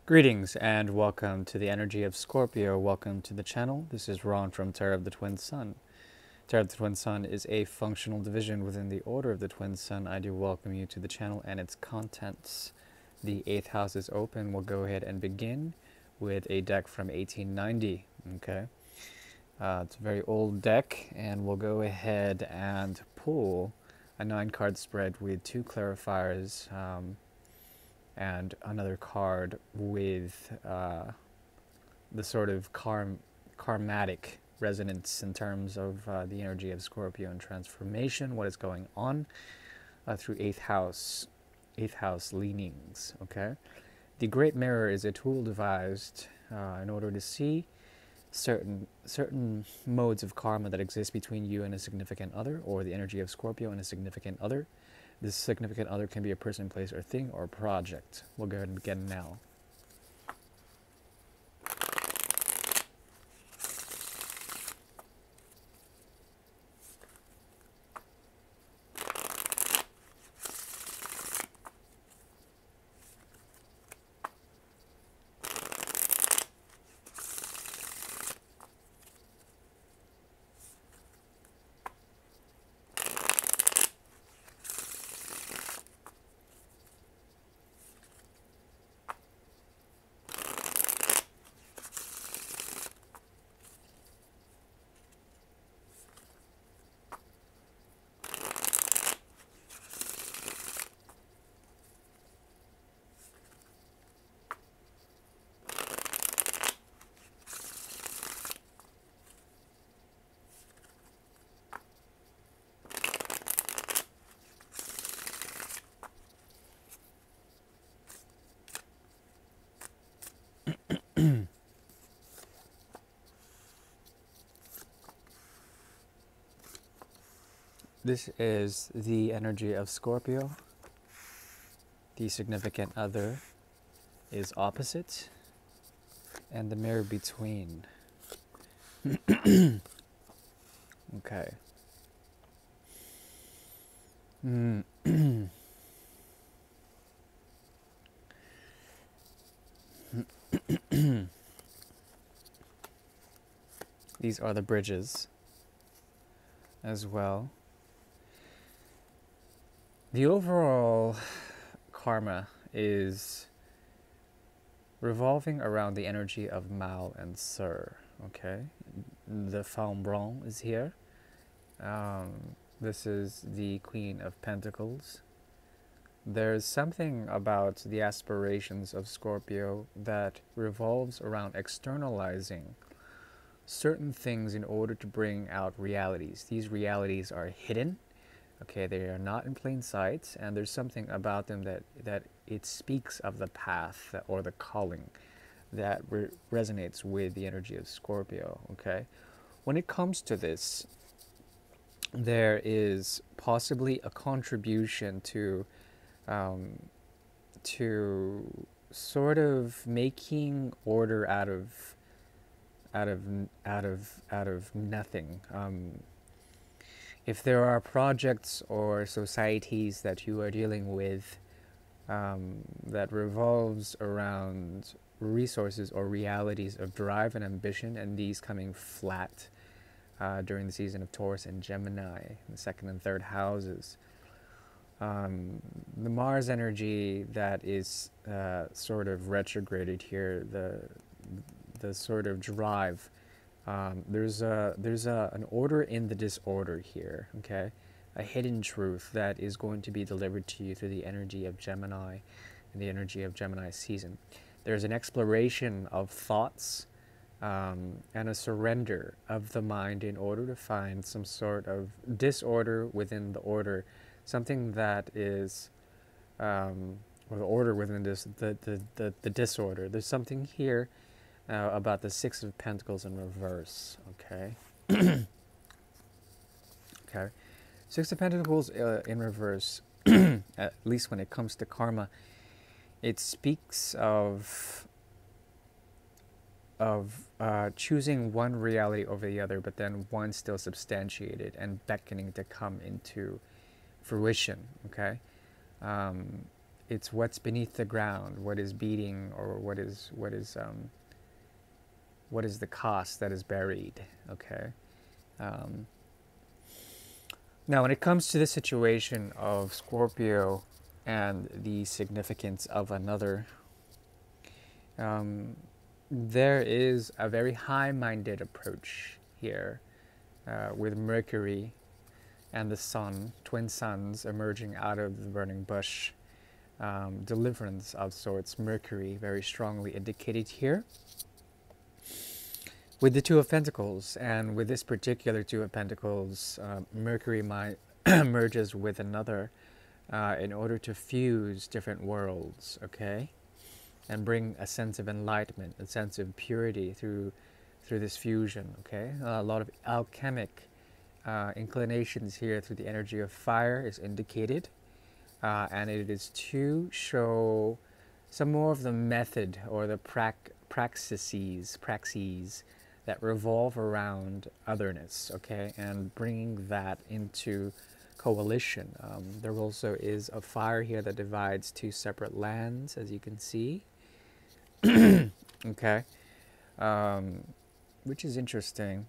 Greetings and welcome to the energy of Scorpio. Welcome to the channel. This is Ron from Tarot of the Twin Sun. Tarot of the Twin Sun is a functional division within the Order of the Twin Sun. I do welcome you to the channel and its contents. The 8th house is open. We'll go ahead and begin with a deck from 1890. Okay, it's a very old deck, and we'll go ahead and pull a 9-card spread with 2 clarifiers. And another card with the sort of karmatic resonance in terms of the energy of Scorpio and transformation, what is going on through 8th house leanings. Okay, the Great Mirror is a tool devised in order to see certain modes of karma that exist between you and a significant other, or the energy of Scorpio and a significant other. This significant other can be a person, place, or thing, or project. We'll go ahead and begin now. This is the energy of Scorpio. The significant other is opposite, and the mirror between. Okay. These are the bridges as well. The overall karma is revolving around the energy of Mal and Sur. Okay, the Femme Blanc is here. This is the Queen of Pentacles. There's something about the aspirations of Scorpio that revolves around externalizing certain things in order to bring out realities. These realities are hidden. Okay, they are not in plain sight, and there's something about them that it speaks of the path or the calling that resonates with the energy of Scorpio. Okay, when it comes to this, there is possibly a contribution to sort of making order out of nothing. If there are projects or societies that you are dealing with that revolves around resources or realities of drive and ambition, and these coming flat during the season of Taurus and Gemini, the 2nd and 3rd houses, the Mars energy that is sort of retrograded here, the sort of drive. There's an order in the disorder here, okay? A hidden truth that is going to be delivered to you through the energy of Gemini and the energy of Gemini season. There's an exploration of thoughts and a surrender of the mind in order to find some sort of disorder within the order, something that is, or the order within this, the disorder. There's something here about the 6 of Pentacles in reverse, okay? Okay. 6 of Pentacles in reverse, at least when it comes to karma, it speaks of choosing one reality over the other, but then one still substantiated and beckoning to come into fruition, okay? it's what's beneath the ground, what is beating, or what is the cost that is buried. Okay. Um, Now, when it comes to the situation of Scorpio and the significance of another, um, there is a very high-minded approach here with Mercury and the Sun, twin suns emerging out of the burning bush. Deliverance of sorts, Mercury very strongly indicated here. With the Two of Pentacles, and with this particular Two of Pentacles, Mercury merges with another in order to fuse different worlds, okay? And bring a sense of enlightenment, a sense of purity through this fusion, okay? A lot of alchemic inclinations here through the energy of fire is indicated, and it is to show some more of the method or the praxes that revolve around otherness, okay, and bringing that into coalition. There also is a fire here that divides two separate lands, as you can see, okay, which is interesting.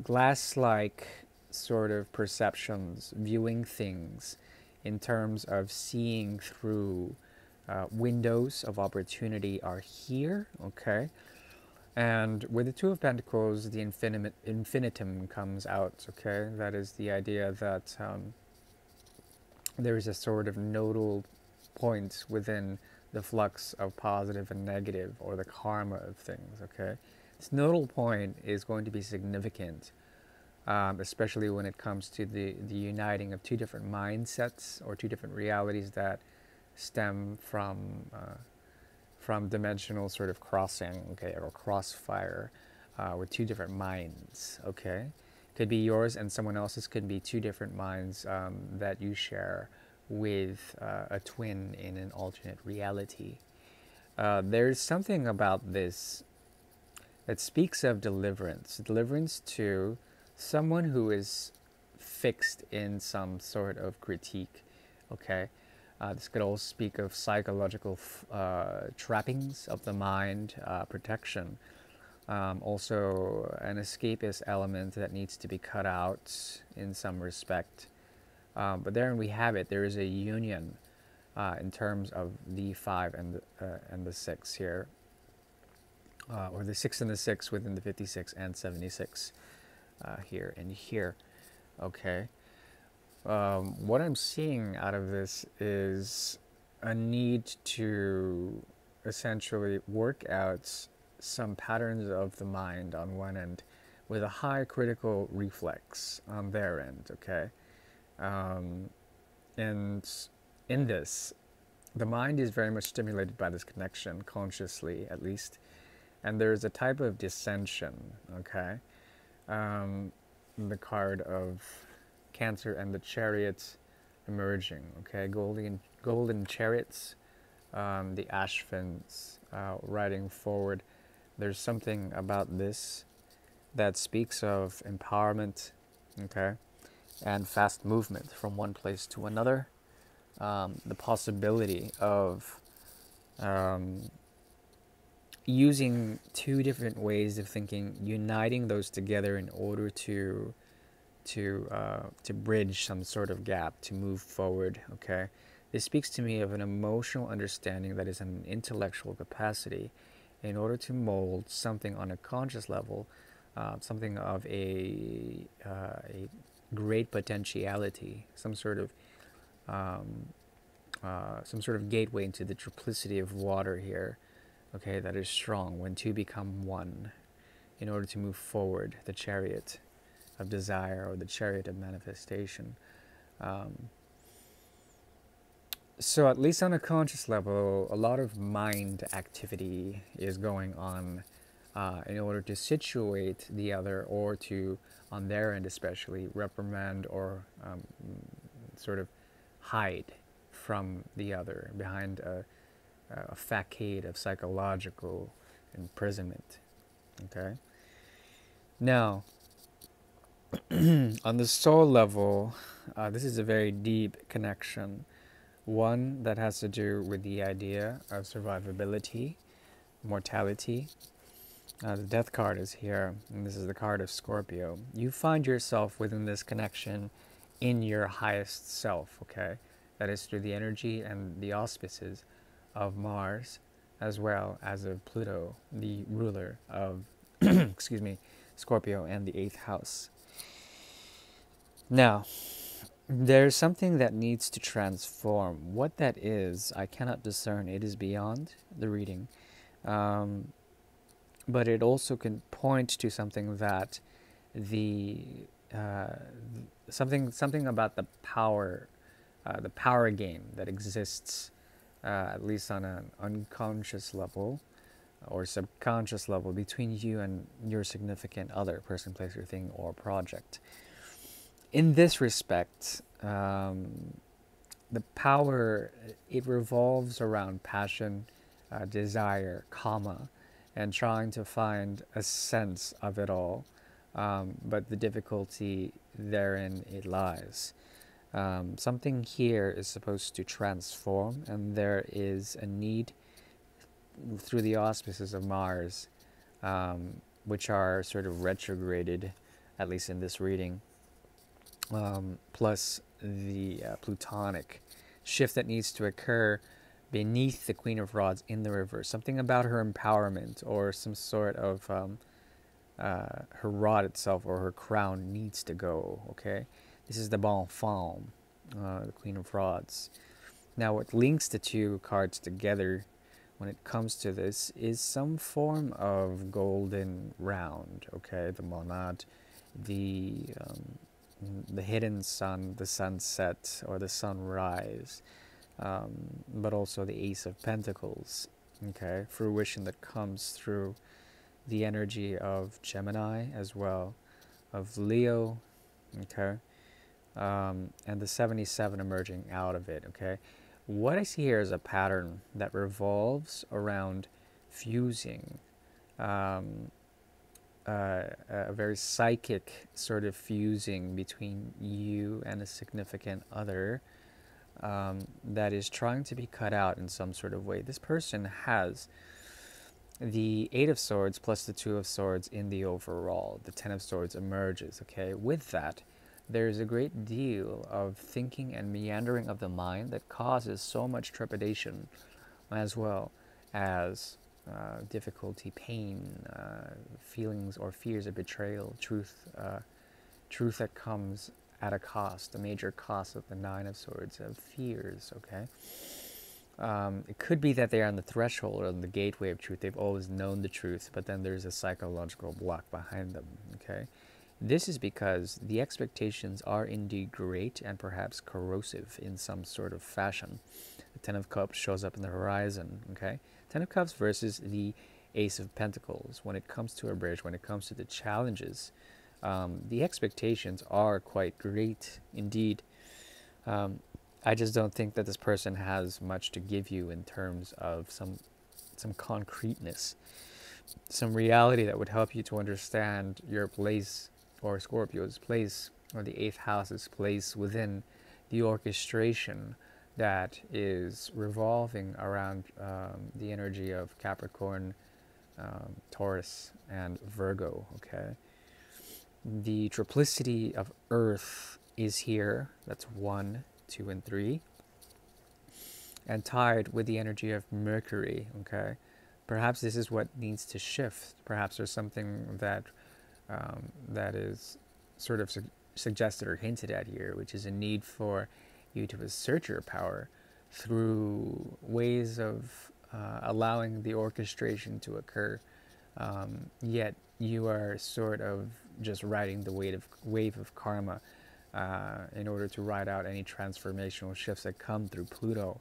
Glass-like sort of perceptions, viewing things in terms of seeing through windows of opportunity are here, okay? And with the Two of Pentacles, the infinitum comes out, okay? That is the idea that there is a sort of nodal point within the flux of positive and negative, or the karma of things, okay? This nodal point is going to be significant, especially when it comes to the uniting of two different mindsets or two different realities that stem from dimensional sort of crossing, okay, or crossfire with two different minds, okay? Could be yours and someone else's, could be two different minds that you share with a twin in an alternate reality. There's something about this that speaks of deliverance to someone who is fixed in some sort of critique, okay? This could also speak of psychological trappings of the mind, protection. Also, an escapist element that needs to be cut out in some respect. But there we have it. There is a union in terms of the 5 and the 6 here, or the 6 and the 6 within the 56 and 76 here and here. Okay. What I'm seeing out of this is a need to essentially work out some patterns of the mind on one end with a high critical reflex on their end, okay? And in this, the mind is very much stimulated by this connection, consciously at least, and there's a type of dissension, okay? The card of Cancer and the Chariot emerging, okay? Golden chariots, the Ashvins riding forward. There's something about this that speaks of empowerment, okay, and fast movement from one place to another. The possibility of using two different ways of thinking, uniting those together in order to bridge some sort of gap, to move forward, okay? This speaks to me of an emotional understanding that is an intellectual capacity in order to mold something on a conscious level, something of a great potentiality, some sort of gateway into the triplicity of water here, okay, that is strong when two become one in order to move forward, the chariot of desire or the chariot of manifestation. So at least on a conscious level, a lot of mind activity is going on in order to situate the other, or to, on their end especially, reprimand or sort of hide from the other behind a facade of psychological imprisonment. Okay? Now, on the soul level, this is a very deep connection One that has to do with the idea of survivability, mortality. The death card is here, and this is the card of Scorpio. You find yourself within this connection in your highest self, okay? That is through the energy and the auspices of Mars, as well as of Pluto, the ruler of, excuse me, Scorpio and the 8th house. Now, there's something that needs to transform. What that is, I cannot discern. It is beyond the reading. But it also can point to something that the something about the power game that exists, at least on an unconscious level or subconscious level, between you and your significant other, person, place, or thing, or project. In this respect, the power, it revolves around passion, desire, karma, and trying to find a sense of it all. But the difficulty therein it lies. Something here is supposed to transform, and there is a need through the auspices of Mars, which are sort of retrograded, at least in this reading, plus the Plutonic shift that needs to occur beneath the Queen of Rods in the reverse. Something about her empowerment or some sort of her rod itself or her crown needs to go, okay? This is the Bonne Femme, the Queen of Rods. Now what links the two cards together when it comes to this is some form of golden round, okay? The monad, the hidden sun, the sunset, or the sunrise, but also the Ace of Pentacles, okay? Fruition that comes through the energy of Gemini as well, of Leo, okay? And the 77 emerging out of it, okay? What I see here is a pattern that revolves around fusing, a very psychic sort of fusing between you and a significant other, that is trying to be cut out in some sort of way. This person has the 8 of Swords plus the 2 of Swords in the overall. The 10 of Swords emerges, okay? With that, there's a great deal of thinking and meandering of the mind that causes so much trepidation, as well as difficulty, pain, feelings or fears of betrayal, truth that comes at a cost, a major cost of the 9 of Swords, of fears, okay? It could be that they're on the threshold or on the gateway of truth. They've always known the truth, but then there's a psychological block behind them, okay? This is because the expectations are indeed great and perhaps corrosive in some sort of fashion. The 10 of Cups shows up in the horizon, okay? 10 of Cups versus the Ace of Pentacles. When it comes to a bridge, when it comes to the challenges, the expectations are quite great indeed. I just don't think that this person has much to give you in terms of some concreteness, some reality that would help you to understand your place, or Scorpio's place, or the 8th house's place within the orchestration that is revolving around the energy of Capricorn, Taurus, and Virgo, okay? The triplicity of Earth is here. That's 1, 2, and 3. And tied with the energy of Mercury, okay? Perhaps this is what needs to shift. Perhaps there's something that that is sort of suggested or hinted at here, which is a need for you to assert your power through ways of allowing the orchestration to occur. Yet you are sort of just riding the wave of karma in order to ride out any transformational shifts that come through Pluto.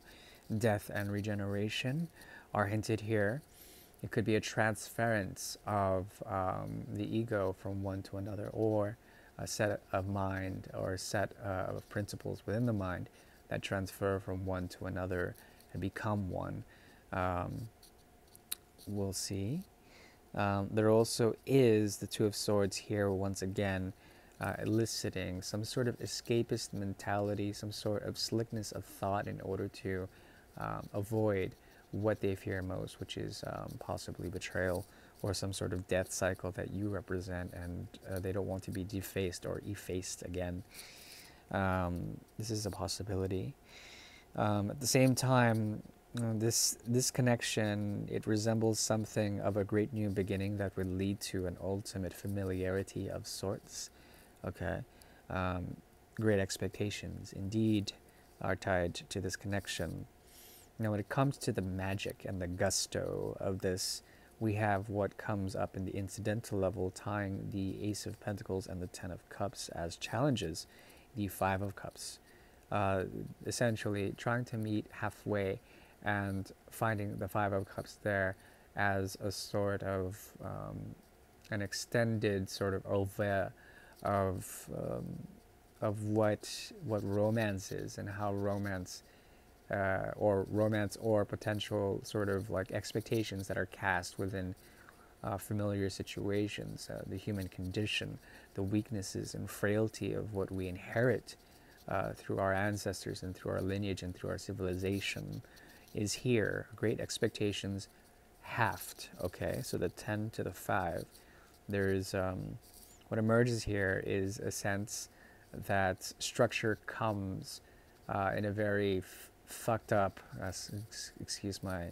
Death and regeneration are hinted here. It could be a transference of the ego from one to another, or a set of mind or a set of principles within the mind that transfer from one to another and become one. We'll see. There also is the 2 of Swords here once again, eliciting some sort of escapist mentality, some sort of slickness of thought in order to avoid what they fear most, which is possibly betrayal or some sort of death cycle that you represent, and they don't want to be defaced or effaced again. This is a possibility. At the same time, this connection, it resembles something of a great new beginning that would lead to an ultimate familiarity of sorts. Okay, great expectations indeed are tied to this connection. Now, when it comes to the magic and the gusto of this, we have what comes up in the incidental level, tying the Ace of Pentacles and the Ten of Cups as challenges, the Five of Cups. Essentially, trying to meet halfway and finding the Five of Cups there as a sort of an extended sort of oeuvre of what romance is, and how romance or potential sort of like expectations that are cast within familiar situations, the human condition, the weaknesses and frailty of what we inherit through our ancestors and through our lineage and through our civilization is here. Great expectations halved. Okay, so the 10 to the 5. There's what emerges here is a sense that structure comes in a very fucked up, excuse my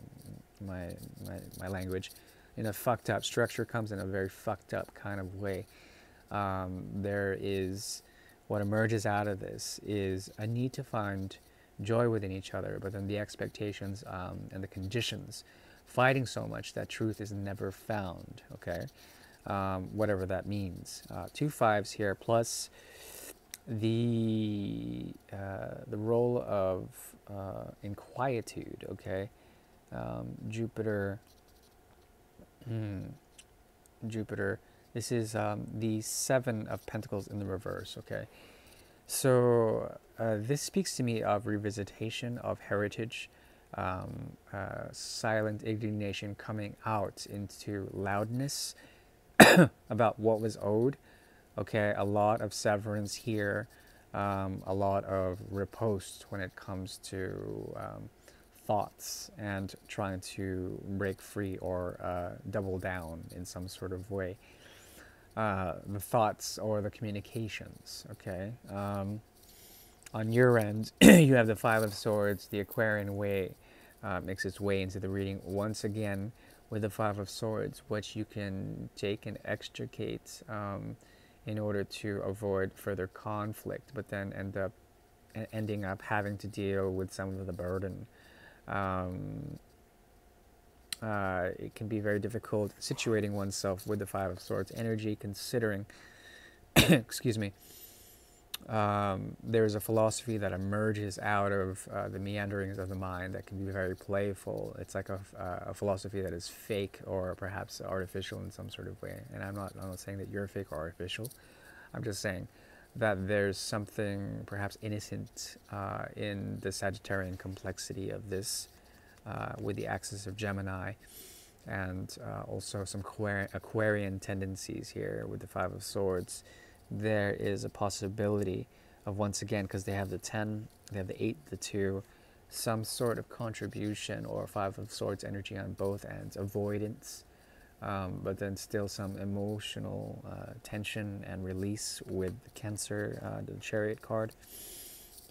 language, in a fucked up structure comes in a very fucked up kind of way. There is what emerges out of this is a need to find joy within each other, but then the expectations and the conditions fighting so much that truth is never found. Okay, whatever that means. 2 5s here, plus the role of inquietude. Okay, Jupiter. Jupiter. This is the 7 of Pentacles in the reverse. Okay, so this speaks to me of revisitation of heritage, silent indignation coming out into loudness about what was owed. Okay, a lot of severance here, a lot of riposte when it comes to thoughts and trying to break free or double down in some sort of way. The thoughts or the communications. Okay, on your end, you have the 5 of Swords. The Aquarian way makes its way into the reading once again with the 5 of Swords, which you can take and extricate in order to avoid further conflict, but then ending up having to deal with some of the burden. It can be very difficult situating oneself with the 5 of Swords energy, considering, excuse me, there's a philosophy that emerges out of the meanderings of the mind that can be very playful. It's like a philosophy that is fake or perhaps artificial in some sort of way. And I'm not saying that you're fake or artificial. I'm just saying that there's something perhaps innocent in the Sagittarian complexity of this, with the axis of Gemini, and also some Aquarian tendencies here with the 5 of Swords. There is a possibility of, once again, because they have the 10, they have the 8, the 2, some sort of contribution or 5 of Swords energy on both ends, avoidance, but then still some emotional tension and release with the Cancer, the Chariot card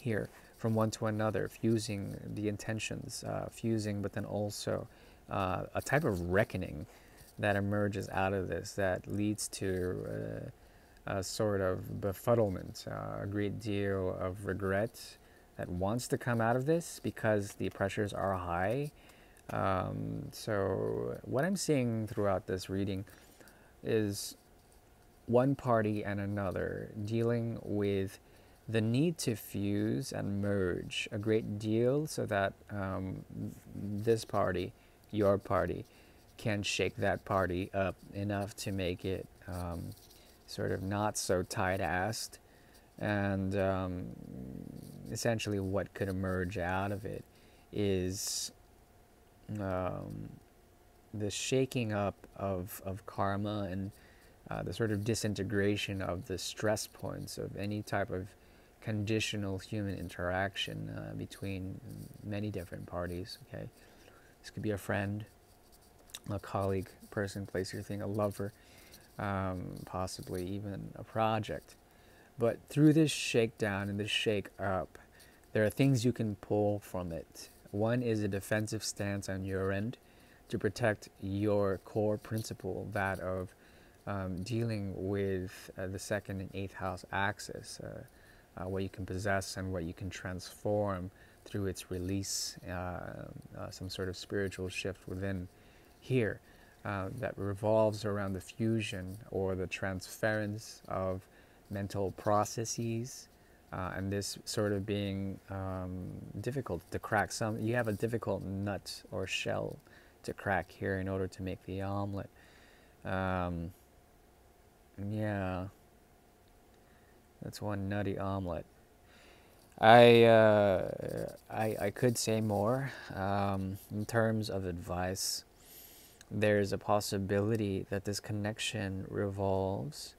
here, from one to another, fusing the intentions, but then also a type of reckoning that emerges out of this that leads to a sort of befuddlement, a great deal of regret that wants to come out of this because the pressures are high. So what I'm seeing throughout this reading is one party and another dealing with the need to fuse and merge a great deal so that this party, your party, can shake that party up enough to make it sort of not so tight-assed. And essentially what could emerge out of it is the shaking up of karma and the sort of disintegration of the stress points of any type of conditional human interaction between many different parties. Okay, this could be a friend, a colleague, person, place, or thing, a lover, possibly even a project. But through this shakedown and this shake up, there are things you can pull from it. One is a defensive stance on your end to protect your core principle, that of dealing with the second and eighth house axis, what you can possess and what you can transform through its release, some sort of spiritual shift within here that revolves around the fusion or the transference of mental processes, and this sort of being difficult to crack. You have a difficult nut or shell to crack here in order to make the omelet. Yeah, that's one nutty omelet. I could say more in terms of advice. There's a possibility that this connection revolves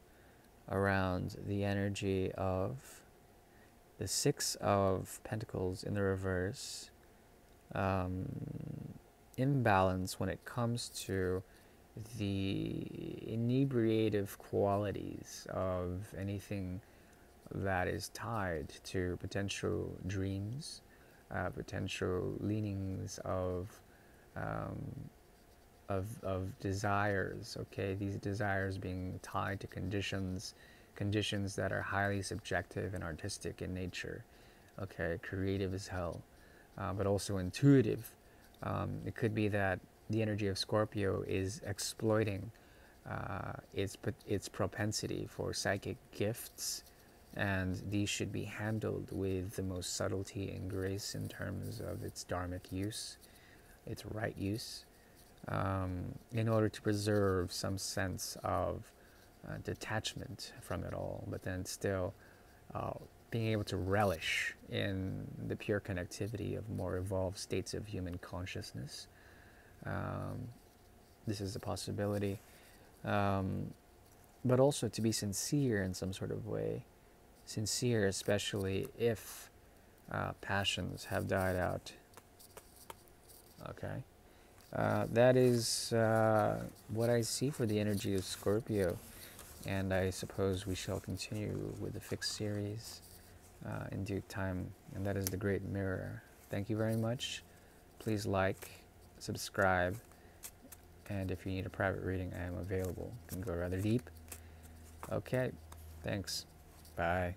around the energy of the Six of Pentacles in the reverse, imbalance when it comes to the inebriative qualities of anything that is tied to potential dreams, potential leanings of desires. Okay, these desires being tied to conditions that are highly subjective and artistic in nature. Okay, creative as hell, but also intuitive. It could be that the energy of Scorpio is exploiting its propensity for psychic gifts, and these should be handled with the most subtlety and grace in terms of its dharmic use, its right use, in order to preserve some sense of detachment from it all, but then still being able to relish in the pure connectivity of more evolved states of human consciousness. This is a possibility. But also to be sincere in some sort of way. Sincere, especially if passions have died out. Okay. That is what I see for the energy of Scorpio. And I suppose we shall continue with the fixed series in due time. And that is the Great Mirror. Thank you very much. Please like, subscribe, and if you need a private reading, I am available. You can go rather deep. Okay, thanks. Bye.